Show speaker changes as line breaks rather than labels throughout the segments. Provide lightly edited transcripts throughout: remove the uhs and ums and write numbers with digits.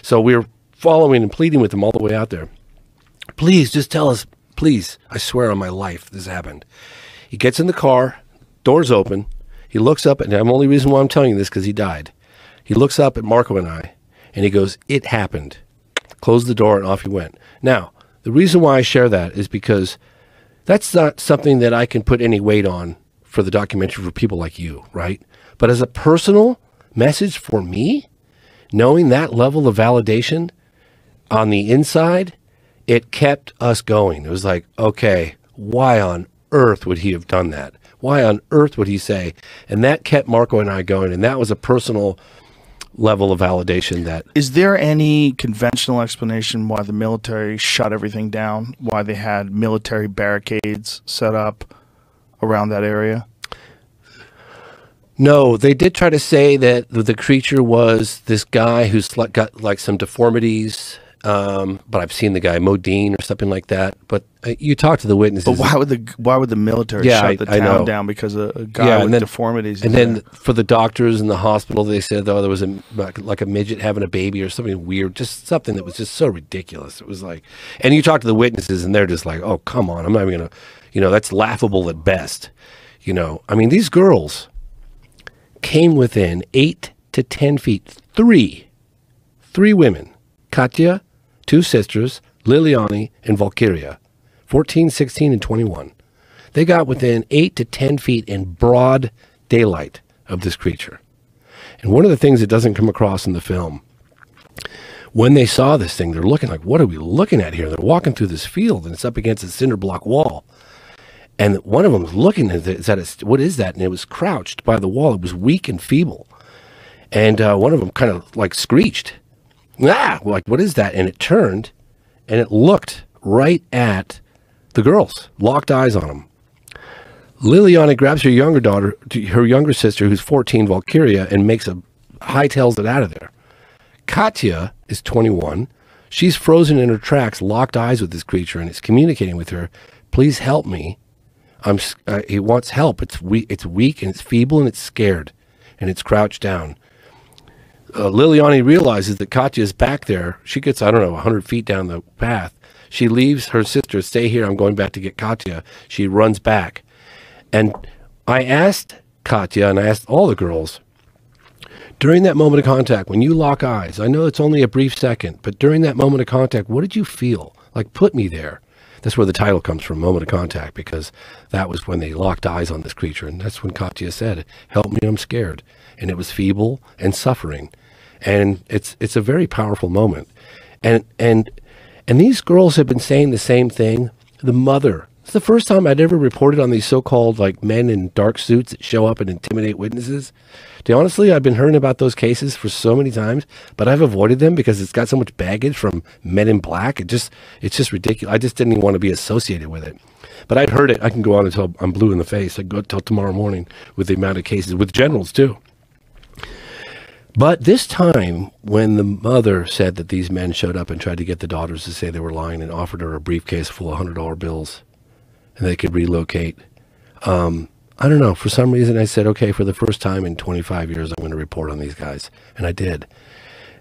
So we were following and pleading with him all the way out there. Please, just tell us, please. I swear on my life this happened. He gets in the car, doors open. He looks up, and the only reason why I'm telling you this because he died. He looks up at Marco and I, and he goes, "It happened." Closed the door, and off he went. Now, the reason why I share that is because that's not something that I can put any weight on for the documentary for people like you, right? But as a personal message for me, knowing that level of validation on the inside, it kept us going. It was like, okay, why on earth would he have done that? Why on earth would he say? And that kept Marco and I going, and that was a personal level of validation. That
is there any conventional explanation why the military shut everything down, why they had military barricades set up around that area?
No, they did try to say that the creature was this guy who's got like some deformities, but I've seen the guy Modine or something like that. But you talk to the witnesses.
But why would the military shut the town down because a guy with deformities?
And then for the doctors in the hospital, they said there was like a midget having a baby or something weird, just something that was just so ridiculous. It was like, and you talk to the witnesses, and they're just like, "Oh, come on, I'm not even gonna, that's laughable at best." I mean, these girls came within 8 to 10 feet. Three women, Katya, 2 sisters, Liliani and Valkyria, 14, 16, and 21. They got within 8 to 10 feet in broad daylight of this creature. And one of the things that doesn't come across in the film, when they saw this thing, they're looking like, what are we looking at here? They're walking through this field, and it's up against a cinder block wall. And one of them was looking at it, what is that? And it was crouched by the wall. It was weak and feeble. And one of them kind of like screeched, like, what is that? And it turned, and it looked right at the girls, locked eyes on them. Liliana grabs her younger sister, who's 14, Valkyria, and hightails it out of there. Katya is 21. She's frozen in her tracks, locked eyes with this creature, and it's communicating with her. Please help me. He wants help. It's weak and it's feeble and it's scared, and it's crouched down. Liliani realizes that Katya is back there. She gets, 100 feet down the path. She leaves her sister, "Stay here, I'm going back to get Katya." She runs back. And I asked Katya, and I asked all the girls, during that moment of contact, when you lock eyes, I know it's only a brief second, but during that moment of contact, what did you feel? Like, put me there. That's where the title comes from, Moment of Contact, because that was when they locked eyes on this creature. And that's when Katya said, "Help me, I'm scared." And it was feeble and suffering. And it's a very powerful moment. And these girls have been saying the same thing. The mother, it's the first time I'd ever reported on these so-called like men in dark suits that show up and intimidate witnesses. Honestly, I've been hearing about those cases for so many times, but I've avoided them because it's got so much baggage from men in black. It's just ridiculous. I just didn't even want to be associated with it. But I'd heard it. I can go on until I'm blue in the face. I go till tomorrow morning with the amount of cases, with generals too. But this time, when the mother said that these men showed up and tried to get the daughters to say they were lying and offered her a briefcase full of $100 bills and they could relocate, I don't know, for some reason I said, okay, for the first time in 25 years, I'm going to report on these guys. And I did.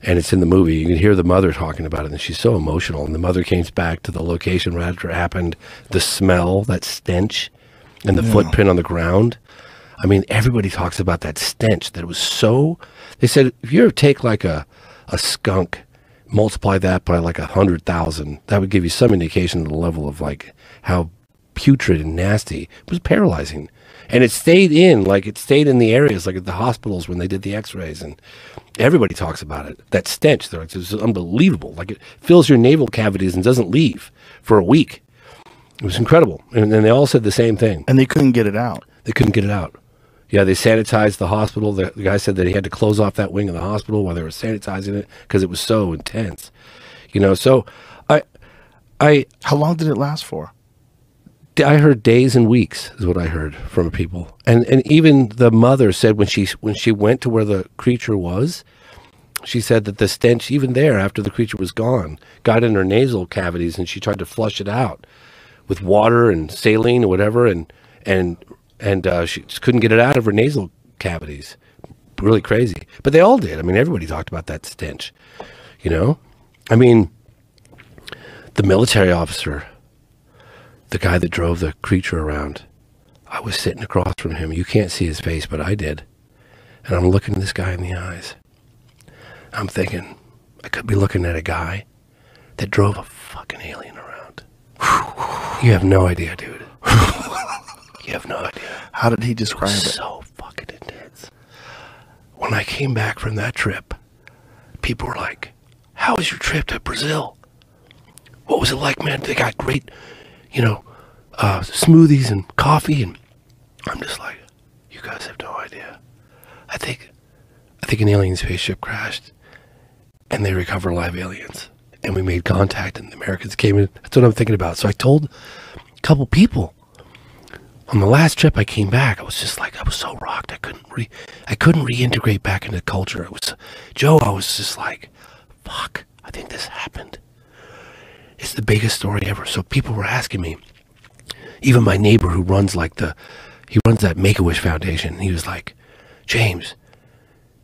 And it's in the movie. You can hear the mother talking about it, and she's so emotional. And the mother came back to the location right after it happened. The smell, that stench, and the footprint on the ground. I mean, everybody talks about that stench, that it was so... They said, if you ever take like a skunk, multiply that by like 100,000, that would give you some indication of the level of like how putrid and nasty. It was paralyzing. And it stayed in the areas, like at the hospitals when they did the x-rays, and everybody talks about it. That stench, it's unbelievable. Like it fills your navel cavities and doesn't leave for a week. It was incredible. And they all said the same thing.
And they couldn't get it out.
They couldn't get it out. Yeah, they sanitized the hospital. The guy said that he had to close off that wing of the hospital while they were sanitizing it because it was so intense. So
How long did it last for?
I heard days and weeks is what I heard from people. And even the mother said when she went to where the creature was, she said that the stench, even there after the creature was gone, got in her nasal cavities, and she tried to flush it out with water and saline or whatever, and she just couldn't get it out of her nasal cavities. Really crazy. But they all did. I mean, everybody talked about that stench. you know? I mean, the military officer, the guy that drove the creature around, I was sitting across from him. You can't see his face, but I did. And I'm looking this guy in the eyes. I'm thinking, I could be looking at a guy that drove a fucking alien around. You have no idea, dude. You have no idea.
How did he describe it?
So fucking intense. When I came back from that trip, people were like, how was your trip to Brazil? What was it like, man? They got great, you know, smoothies and coffee. And I'm just like, you guys have no idea. I think an alien spaceship crashed and they recovered live aliens. And we made contact and the Americans came in. That's what I'm thinking about. So I told a couple people. On the last trip I came back, I was just like, I was so rocked. I couldn't reintegrate back into culture. I was just like, fuck, I think this happened. It's the biggest story ever. So people were asking me, even my neighbor who runs he runs that Make-A-Wish Foundation. He was like, James,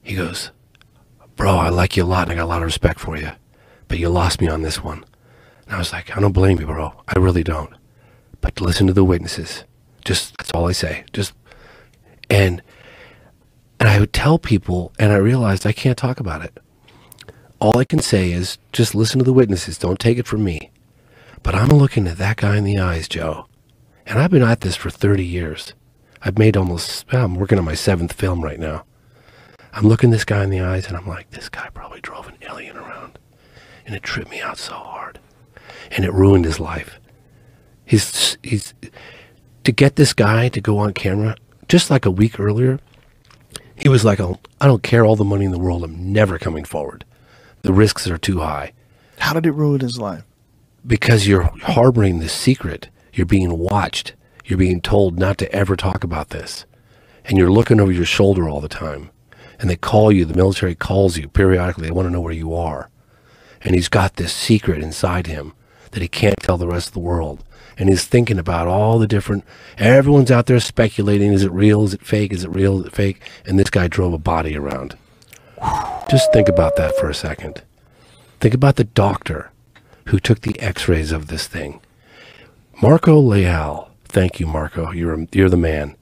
he goes, bro, I like you a lot and I got a lot of respect for you, but you lost me on this one. And I was like, I don't blame you, bro. I really don't. But listen to the witnesses. That's all I say. And I would tell people, and I realized I can't talk about it. All I can say is just listen to the witnesses. Don't take it from me. But I'm looking at that guy in the eyes, Joe. And I've been at this for 30 years. I'm working on my 7th film right now. I'm looking this guy in the eyes and I'm like, this guy probably drove an alien around. And it tripped me out so hard. And it ruined his life. To get this guy to go on camera, just like a week earlier, he was like, I don't care all the money in the world. I'm never coming forward. The risks are too high.
How did it ruin his life?
Because you're harboring this secret. You're being watched. You're being told not to ever talk about this. And you're looking over your shoulder all the time. And they call you, the military calls you periodically. They want to know where you are. And he's got this secret inside him that he can't tell the rest of the world. And he's thinking about all the different, everyone's out there speculating, is it real, is it fake, is it real, is it fake? And this guy drove a body around. Just think about that for a second. Think about the doctor who took the x-rays of this thing. Marco Leal, thank you, Marco, you're the man.